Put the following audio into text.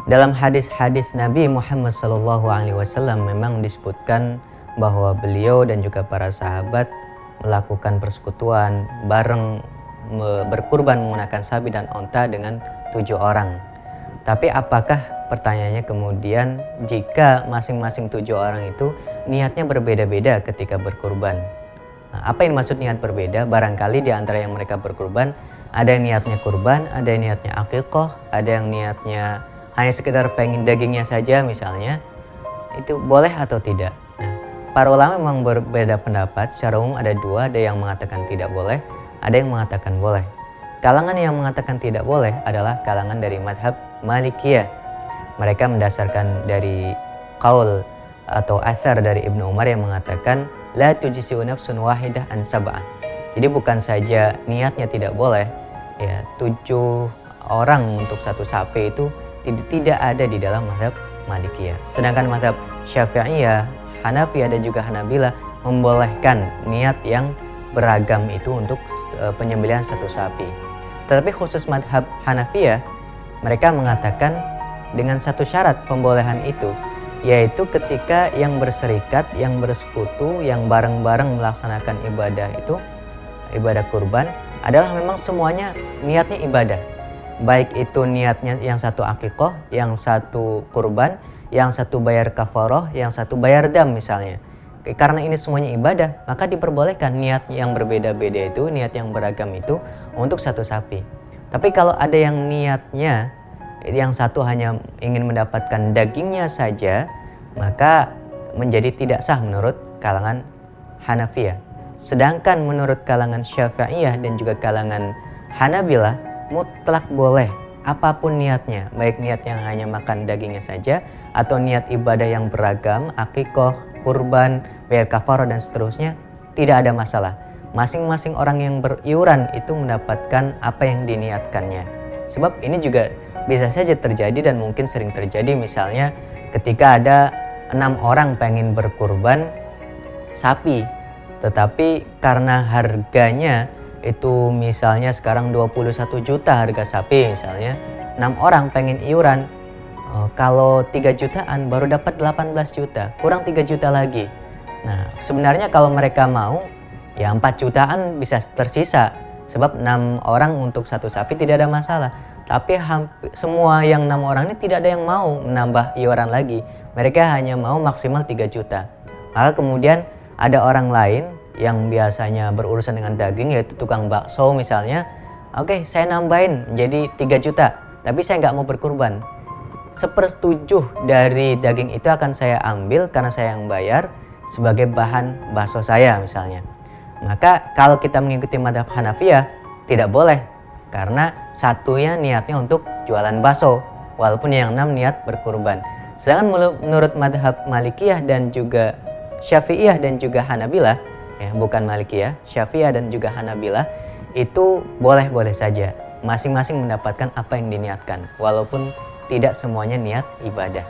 Dalam hadis-hadis Nabi Muhammad SAW memang disebutkan bahwa beliau dan juga para sahabat melakukan persekutuan bareng berkurban menggunakan sapi dan onta dengan 7 orang. Tapi apakah pertanyaannya kemudian jika masing-masing 7 orang itu niatnya berbeda-beda ketika berkurban? Nah, apa yang dimaksud niat berbeda? Barangkali di antara yang mereka berkurban ada yang niatnya kurban, ada yang niatnya akikah, ada yang niatnya hanya sekedar pengen dagingnya saja misalnya, itu boleh atau tidak? Nah, para ulama memang berbeda pendapat. Secara umum ada 2, ada yang mengatakan tidak boleh, ada yang mengatakan boleh. Kalangan yang mengatakan tidak boleh adalah kalangan dari madhab Malikiyah. Mereka mendasarkan dari qaul atau athar dari Ibnu Umar yang mengatakan la tujisi'u nafsun wahidah an sab'ah. Jadi bukan saja niatnya tidak boleh, ya 7 orang untuk satu sapi itu tidak ada di dalam mazhab Malikiyah. Sedangkan mazhab Syafi'iyah, Hanafiyah dan juga Hanabilah membolehkan niat yang beragam itu untuk penyembelihan satu sapi. Tetapi khusus mazhab Hanafiyah, mereka mengatakan dengan satu syarat pembolehan itu, yaitu ketika yang berserikat, yang bersekutu, yang bareng-bareng melaksanakan ibadah itu, ibadah kurban, adalah memang semuanya niatnya ibadah. Baik itu niatnya yang satu akikah, yang satu kurban, yang satu bayar kafaroh, yang satu bayar dam misalnya. Karena ini semuanya ibadah, maka diperbolehkan niat yang berbeda-beda itu, niat yang beragam itu untuk satu sapi. Tapi kalau ada yang niatnya, yang satu hanya ingin mendapatkan dagingnya saja, maka menjadi tidak sah menurut kalangan Hanafiyah. Sedangkan menurut kalangan Syafi'iyah dan juga kalangan Hanabilah, mutlak boleh apapun niatnya, baik niat yang hanya makan dagingnya saja atau niat ibadah yang beragam, akikah, kurban, bayar kafarah dan seterusnya, tidak ada masalah. Masing-masing orang yang beriuran itu mendapatkan apa yang diniatkannya. Sebab ini juga bisa saja terjadi dan mungkin sering terjadi, misalnya ketika ada 6 orang pengen berkurban sapi, tetapi karena harganya itu misalnya sekarang 21 juta harga sapi misalnya, 6 orang pengen iuran, kalau 3 jutaan baru dapat 18 juta, kurang 3 juta lagi. Nah, sebenarnya kalau mereka mau, ya 4 jutaan bisa tersisa, sebab 6 orang untuk satu sapi tidak ada masalah. Tapi semua yang 6 orang ini tidak ada yang mau menambah iuran lagi, mereka hanya mau maksimal 3 juta. Maka kemudian ada orang lain yang biasanya berurusan dengan daging, yaitu tukang bakso misalnya, oke, saya nambahin menjadi 3 juta, tapi saya nggak mau berkurban. 1/7 dari daging itu akan saya ambil karena saya yang bayar sebagai bahan bakso saya misalnya. Maka kalau kita mengikuti madhab Hanafiyah, tidak boleh, karena satunya niatnya untuk jualan bakso, walaupun yang 6 niat berkurban. Sedangkan menurut madhab Malikiyah dan juga Syafi'iyah dan juga Hanabilah, ya, bukan Malikiyah, Syafi'iyah dan juga Hanabilah, itu boleh-boleh saja. Masing-masing mendapatkan apa yang diniatkan, walaupun tidak semuanya niat ibadah.